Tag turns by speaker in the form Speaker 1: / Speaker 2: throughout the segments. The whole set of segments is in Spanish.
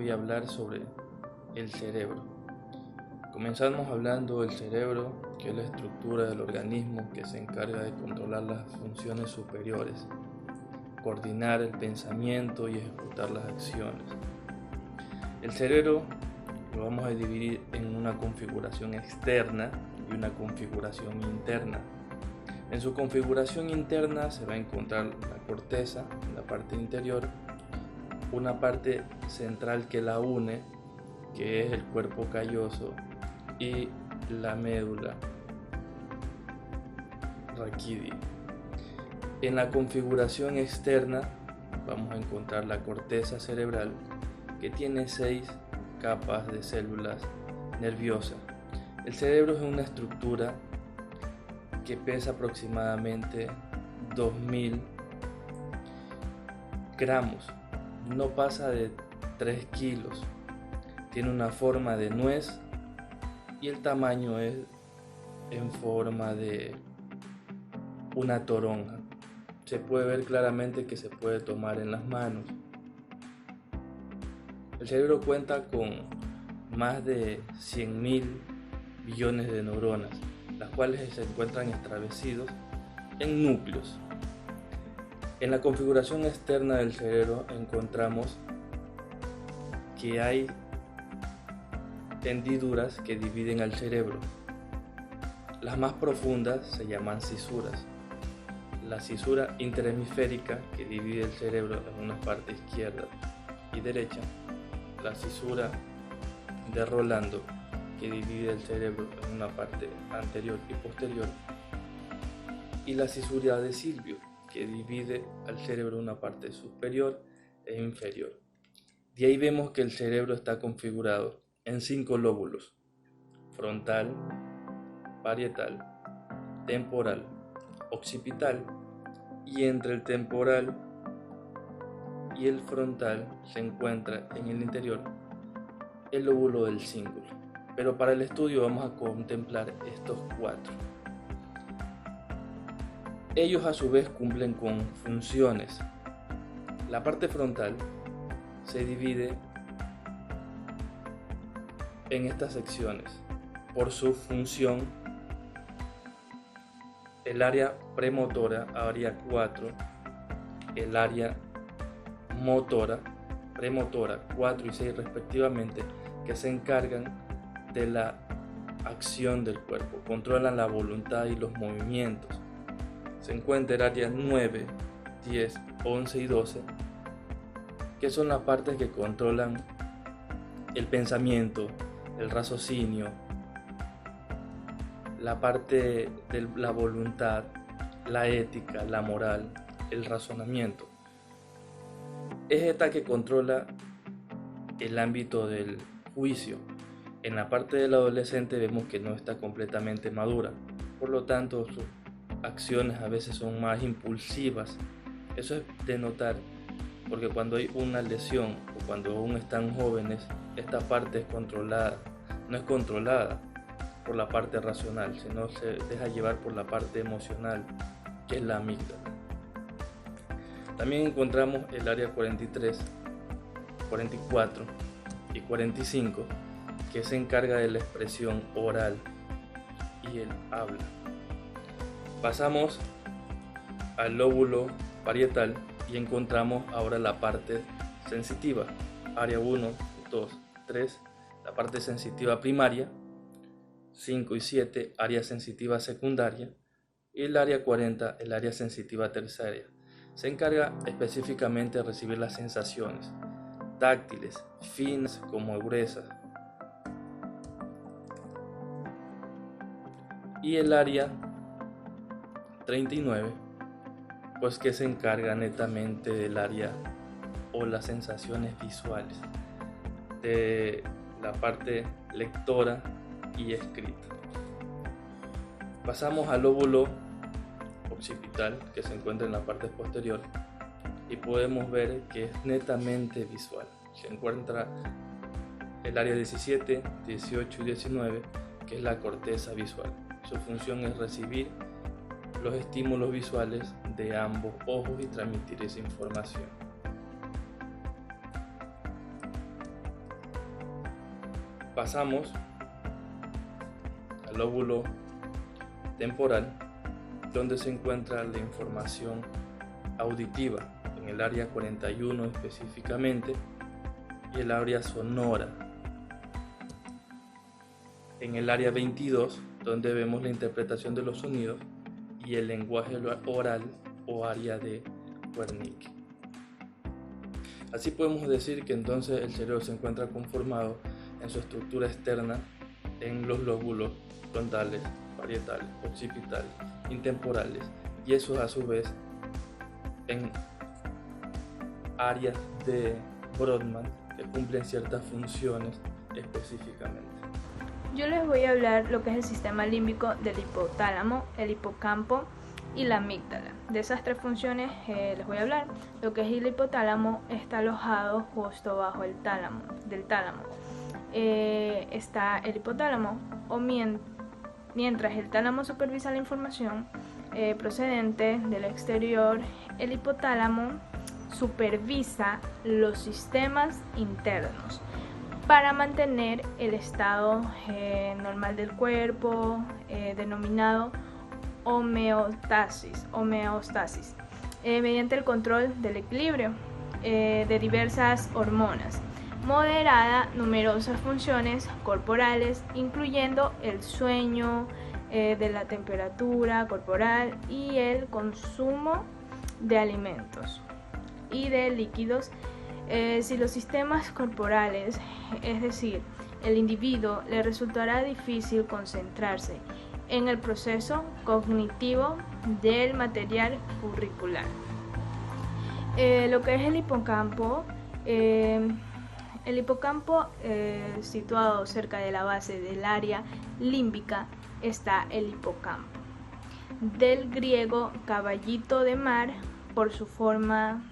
Speaker 1: voy a hablar sobre el cerebro. Comenzamos hablando del cerebro, que es la estructura del organismo que se encarga de controlar las funciones superiores, coordinar el pensamiento y ejecutar las acciones. El cerebro lo vamos a dividir en una configuración externa y una configuración interna. En su configuración interna se va a encontrar la corteza, en la parte interior, una parte central que la une, que es el cuerpo calloso, y la médula raquídea. En la configuración externa vamos a encontrar la corteza cerebral, que tiene 6 capas de células nerviosas. El cerebro es una estructura que pesa aproximadamente 2000 gramos, no pasa de 3 kilos, tiene una forma de nuez y el tamaño es en forma de una toronja. Se puede ver claramente que se puede tomar en las manos. El cerebro cuenta con más de 100.000 billones de neuronas, las cuales se encuentran establecidos en núcleos. En la configuración externa del cerebro encontramos que hay hendiduras que dividen al cerebro. Las más profundas se llaman cisuras. La cisura interhemisférica, que divide el cerebro en una parte izquierda y derecha. La cisura de Rolando, que divide el cerebro en una parte anterior y posterior. Y la cisura de Silvio, que divide al cerebro en una parte superior e inferior. De ahí vemos que el cerebro está configurado en 5 lóbulos: frontal, parietal, temporal, occipital, y entre el temporal y el frontal se encuentra en el interior el lóbulo del cíngulo. Pero para el estudio vamos a contemplar estos 4. Ellos a su vez cumplen con funciones. La parte frontal se divide en estas secciones por su función: el área premotora, área 4, el área motora, premotora 4 y 6 respectivamente, que se encargan de la acción del cuerpo, controlan la voluntad y los movimientos. Se encuentra el área 9, 10, 11 y 12, que son las partes que controlan el pensamiento, el raciocinio, la parte de la voluntad, la ética, la moral, el razonamiento. Es esta que controla el ámbito del juicio. En la parte del adolescente vemos que no está completamente madura, por lo tanto sus acciones a veces son más impulsivas. Eso es de notar, porque cuando hay una lesión o cuando aún están jóvenes, esta parte es controlada, no es controlada por la parte racional, sino se deja llevar por la parte emocional, que es la amígdala. También encontramos el área 43, 44 y 45, que se encarga de la expresión oral y el habla. Pasamos al lóbulo parietal y encontramos ahora la parte sensitiva, área 1, 2, 3, la parte sensitiva primaria, 5 y 7, área sensitiva secundaria, y el área 40, el área sensitiva terciaria. Se encarga específicamente de recibir las sensaciones táctiles, finas como gruesas. Y el área 39, pues que se encarga netamente del área o las sensaciones visuales, de la parte lectora y escrita. Pasamos al lóbulo occipital, que se encuentra en la parte posterior, y podemos ver que es netamente visual. Se encuentra el área 17, 18 y 19, que es la corteza visual. Su función es recibir los estímulos visuales de ambos ojos y transmitir esa información. Pasamos al lóbulo temporal, donde se encuentra la información auditiva, en el área 41 específicamente, y el área sonora en el área 22, donde vemos la interpretación de los sonidos, y el lenguaje oral o área de Wernicke. Así podemos decir que entonces el cerebro se encuentra conformado en su estructura externa en los lóbulos frontales, parietales, occipitales, intemporales, y eso a su vez en áreas de Brodmann que cumplen ciertas funciones específicamente.
Speaker 2: Yo les voy a hablar lo que es el sistema límbico del hipotálamo, el hipocampo y la amígdala. De esas tres funciones les voy a hablar. Lo que es el hipotálamo está alojado justo bajo el tálamo, del tálamo. Está el hipotálamo, o mientras el tálamo supervisa la información procedente del exterior, el hipotálamo supervisa los sistemas internos para mantener el estado normal del cuerpo, denominado homeostasis, mediante el control del equilibrio de diversas hormonas, moderada numerosas funciones corporales, incluyendo el sueño, de la temperatura corporal y el consumo de alimentos y de líquidos. Si los sistemas corporales, es decir, el individuo, le resultará difícil concentrarse en el proceso cognitivo del material curricular. Lo que es el hipocampo, situado cerca de la base del área límbica, está el hipocampo, del griego caballito de mar. Por su forma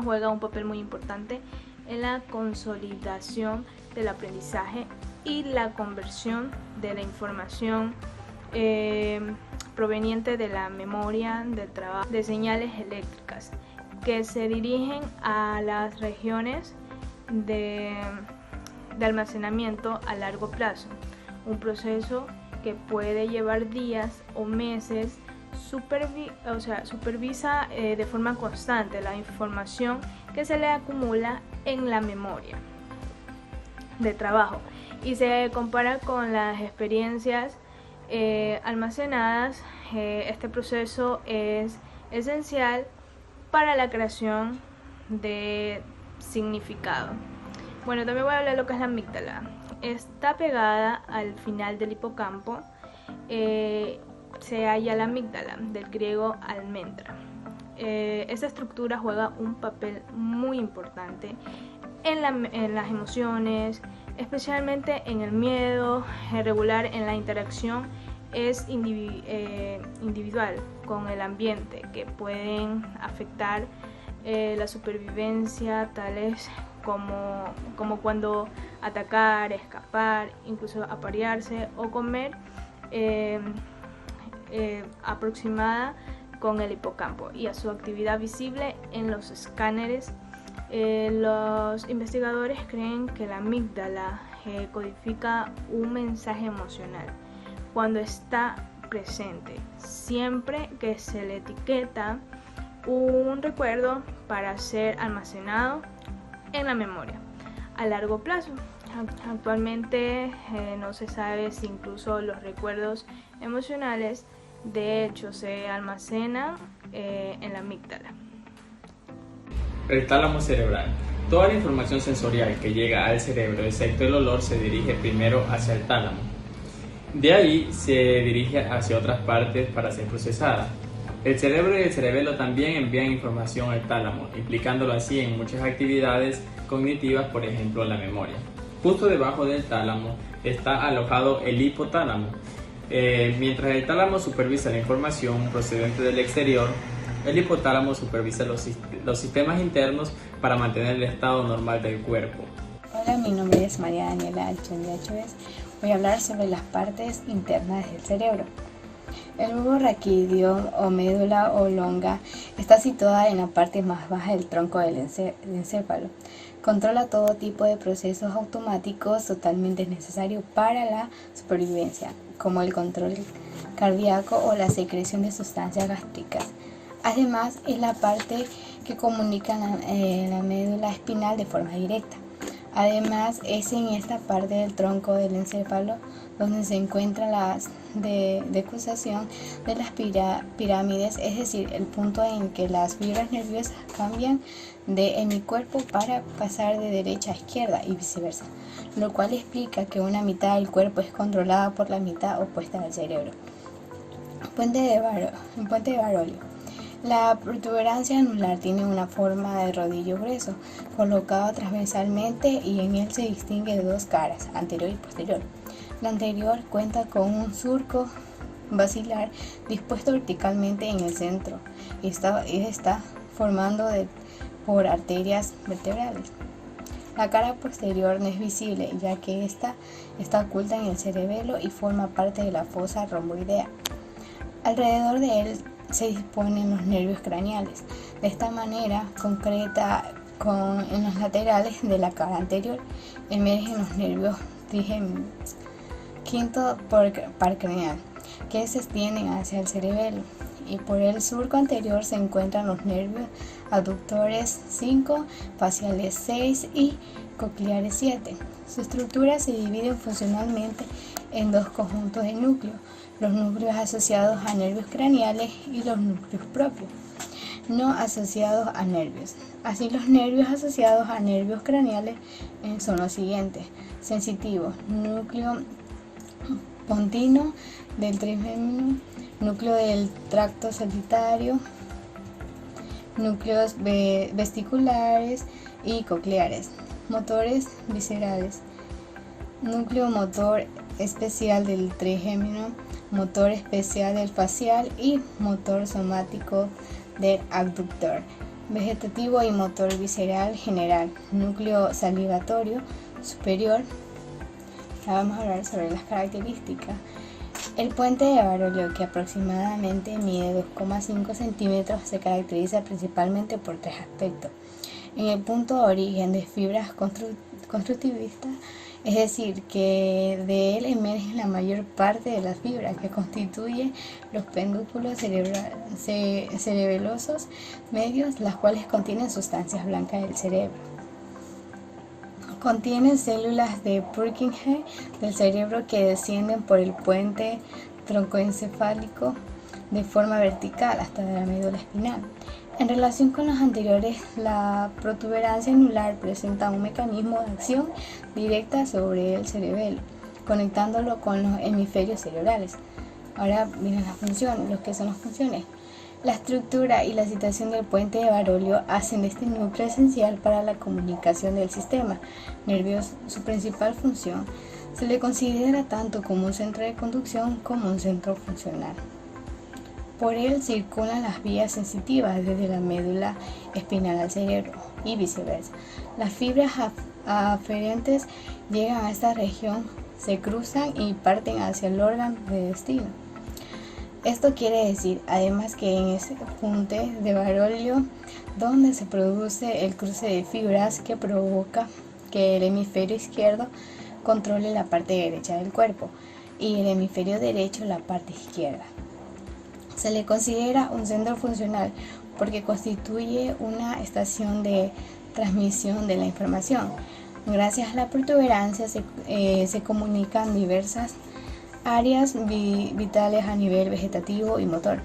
Speaker 2: juega un papel muy importante en la consolidación del aprendizaje y la conversión de la información proveniente de la memoria del trabajo de señales eléctricas que se dirigen a las regiones de almacenamiento a largo plazo, un proceso que puede llevar días o meses. Supervisa de forma constante la información que se le acumula en la memoria de trabajo y se compara con las experiencias almacenadas. Este proceso es esencial para la creación de significado. Bueno, también voy a hablar de lo que es la amígdala. Está pegada al final del hipocampo. Se halla la amígdala, del griego almendra. Esta estructura juega un papel muy importante en las emociones, especialmente en el miedo, regular en la interacción individual con el ambiente, que pueden afectar la supervivencia, tales como cuando atacar, escapar, incluso aparearse o comer, aproximada con el hipocampo y a su actividad visible en los escáneres. Los investigadores creen que la amígdala codifica un mensaje emocional cuando está presente, siempre que se le etiqueta un recuerdo para ser almacenado en la memoria a largo plazo. Actualmente no se sabe si incluso los recuerdos emocionales de hecho se almacenan en la amígdala.
Speaker 3: El tálamo cerebral. Toda la información sensorial que llega al cerebro, excepto el olor, se dirige primero hacia el tálamo. De ahí se dirige hacia otras partes para ser procesada. El cerebro y el cerebelo también envían información al tálamo, implicándolo así en muchas actividades cognitivas, por ejemplo la memoria. Justo debajo del tálamo está alojado el hipotálamo. Mientras el tálamo supervisa la información procedente del exterior, el hipotálamo supervisa los sistemas internos para mantener el estado normal del cuerpo.
Speaker 4: Hola, mi nombre es María Daniela Alchendi Chávez. Voy a hablar sobre las partes internas del cerebro. El bulbo raquídeo o médula oblonga está situada en la parte más baja del tronco del encéfalo. Controla todo tipo de procesos automáticos totalmente necesarios para la supervivencia, como el control cardíaco o la secreción de sustancias gástricas. Además, es la parte que comunica la médula espinal de forma directa. Además, es en esta parte del tronco del encéfalo donde se encuentra la decusación de las pirámides, es decir, el punto en que las fibras nerviosas cambian de hemicuerpo para pasar de derecha a izquierda y viceversa, lo cual explica que una mitad del cuerpo es controlada por la mitad opuesta del cerebro. Puente de Barolio. La protuberancia anular tiene una forma de rodillo grueso, colocado transversalmente, y en él se distingue dos caras, anterior y posterior. La anterior cuenta con un surco basilar dispuesto verticalmente en el centro y está formado por arterias vertebrales. La cara posterior no es visible, ya que está oculta en el cerebelo y forma parte de la fosa romboidea. Alrededor de él se disponen los nervios craneales. De esta manera concreta, en los laterales de la cara anterior emergen los nervios trigéminos, quinto par craneal, que se extienden hacia el cerebelo, y por el surco anterior se encuentran los nervios aductores 5, faciales 6 y cocleares 7. Su estructura se divide funcionalmente en dos conjuntos de núcleos: los núcleos asociados a nervios craneales y los núcleos propios, no asociados a nervios. Así, los nervios asociados a nervios craneales son los siguientes: sensitivo, núcleo pontino del trigémino, núcleo del tracto solitario, núcleos vesiculares y cocleares. Motores viscerales: núcleo motor especial del trigémino, motor especial del facial y motor somático del abductor. Vegetativo y motor visceral general, núcleo salivatorio superior. Ahora vamos a hablar sobre las características. El puente de Barolio, que aproximadamente mide 2,5 centímetros, se caracteriza principalmente por tres aspectos. En el punto de origen de fibras constructivistas, es decir, que de él emergen la mayor parte de las fibras que constituyen los pedúnculos cerebelosos medios, las cuales contienen sustancias blancas del cerebro. Contienen células de Purkinje del cerebro que descienden por el puente troncoencefálico de forma vertical hasta la médula espinal. En relación con los anteriores, la protuberancia anular presenta un mecanismo de acción directa sobre el cerebelo, conectándolo con los hemisferios cerebrales. Ahora vienen las funciones, lo que son las funciones. La estructura y la situación del puente de Barolio hacen de este núcleo esencial para la comunicación del sistema nervioso. Su principal función se le considera tanto como un centro de conducción como un centro funcional. Por él circulan las vías sensitivas desde la médula espinal al cerebro y viceversa. Las fibras aferentes llegan a esta región, se cruzan y parten hacia el órgano de destino. Esto quiere decir, además, que en ese puente de Barolio, donde se produce el cruce de fibras que provoca que el hemisferio izquierdo controle la parte derecha del cuerpo y el hemisferio derecho la parte izquierda. Se le considera un centro funcional porque constituye una estación de transmisión de la información. Gracias a la protuberancia se comunican diversas áreas vitales a nivel vegetativo y motor.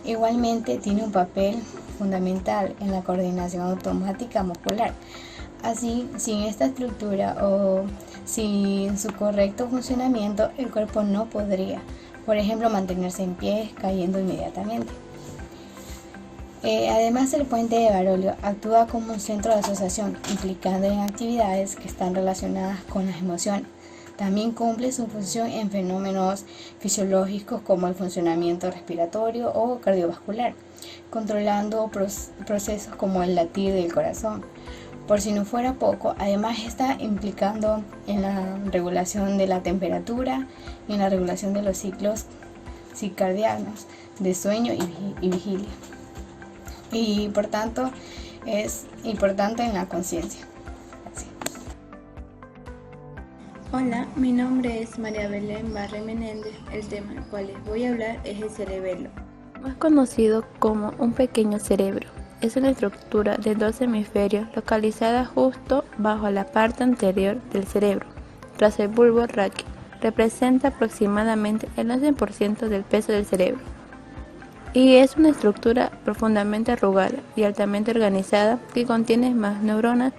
Speaker 4: Igualmente tiene un papel fundamental en la coordinación automática muscular. Así, sin esta estructura o sin su correcto funcionamiento, el cuerpo no podría, por ejemplo, mantenerse en pie, cayendo inmediatamente. Además, el puente de Barolio actúa como un centro de asociación, implicando en actividades que están relacionadas con las emociones. También cumple su función en fenómenos fisiológicos como el funcionamiento respiratorio o cardiovascular, controlando procesos como el latir del corazón. Por si no fuera poco, además está implicando en la regulación de la temperatura y en la regulación de los ciclos circadianos de sueño y vigilia. Y por tanto es importante en la conciencia.
Speaker 5: Hola, mi nombre es María Belén Barre Menéndez. El tema del cual les voy a hablar es el cerebelo,
Speaker 6: Más conocido como un pequeño cerebro. Es una estructura de 2 hemisferios localizada justo bajo la parte anterior del cerebro, tras el bulbo raquio. Representa aproximadamente el 11% del peso del cerebro. Y es una estructura profundamente arrugada y altamente organizada que contiene más neuronas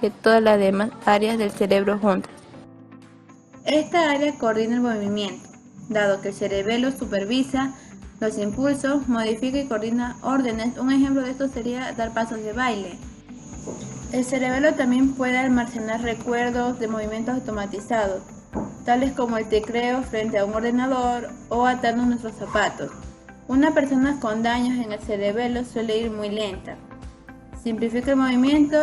Speaker 6: que todas las demás áreas del cerebro juntas.
Speaker 5: Esta área coordina el movimiento, dado que el cerebelo supervisa los impulsos, modifica y coordina órdenes. Un ejemplo de esto sería dar pasos de baile. El cerebelo también puede almacenar recuerdos de movimientos automatizados, tales como el tecleo frente a un ordenador o atarnos nuestros zapatos. Una persona con daños en el cerebelo suele ir muy lenta. Simplifica el movimiento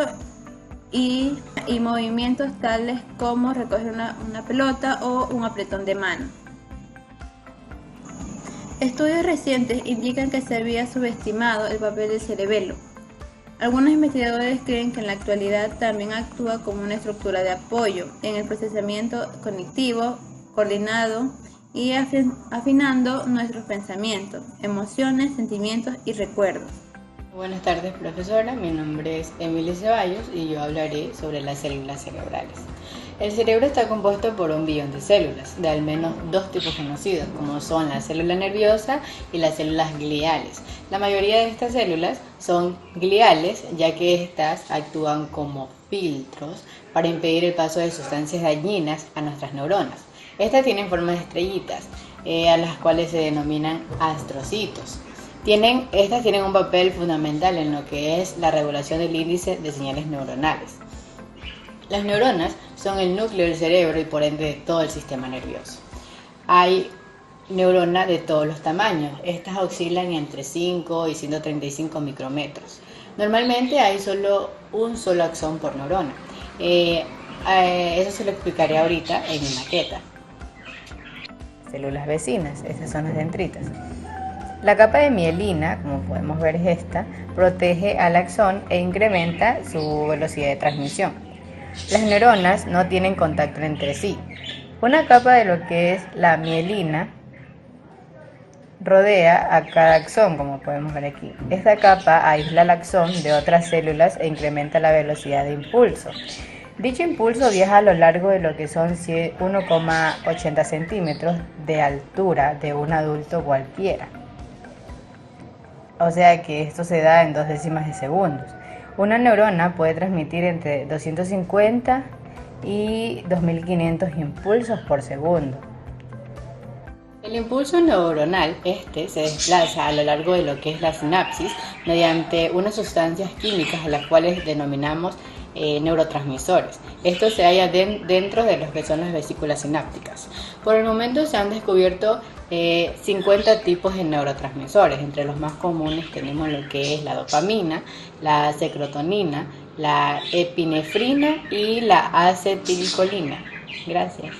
Speaker 5: y movimientos tales como recoger una pelota o un apretón de mano. Estudios recientes indican que se había subestimado el papel del cerebelo. Algunos investigadores creen que en la actualidad también actúa como una estructura de apoyo en el procesamiento cognitivo, coordinado y afinando nuestros pensamientos, emociones, sentimientos y recuerdos.
Speaker 7: Buenas tardes, profesora. Mi nombre es Emilia Ceballos y yo hablaré sobre las células cerebrales. El cerebro está compuesto por 1 billón de células, de al menos 2 tipos conocidos, como son la célula nerviosa y las células gliales. La mayoría de estas células son gliales, ya que estas actúan como filtros para impedir el paso de sustancias dañinas a nuestras neuronas. Estas tienen forma de estrellitas, a las cuales se denominan astrocitos. Estas tienen un papel fundamental en lo que es la regulación del índice de señales neuronales. Las neuronas son el núcleo del cerebro y por ende de todo el sistema nervioso. Hay neuronas de todos los tamaños. Estas oscilan entre 5 y 135 micrómetros. Normalmente hay un solo axón por neurona. Eso se lo explicaré ahorita en mi maqueta.
Speaker 8: Células vecinas, estas son las dendritas. La capa de mielina, como podemos ver es esta, protege al axón e incrementa su velocidad de transmisión. Las neuronas no tienen contacto entre sí. Una capa de lo que es la mielina rodea a cada axón, como podemos ver aquí. Esta capa aísla al axón de otras células e incrementa la velocidad de impulso. Dicho impulso viaja a lo largo de lo que son 1,80 centímetros de altura de un adulto cualquiera. O sea que esto se da en 2 décimas de segundos. Una neurona puede transmitir entre 250 y 2500 impulsos por segundo.
Speaker 7: El impulso neuronal se desplaza a lo largo de lo que es la sinapsis mediante unas sustancias químicas a las cuales denominamos neurotransmisores. Esto se halla dentro de lo que son las vesículas sinápticas. Por el momento se han descubierto 50 tipos de neurotransmisores. Entre los más comunes tenemos lo que es la dopamina, la secrotonina, la epinefrina y la acetilcolina. Gracias.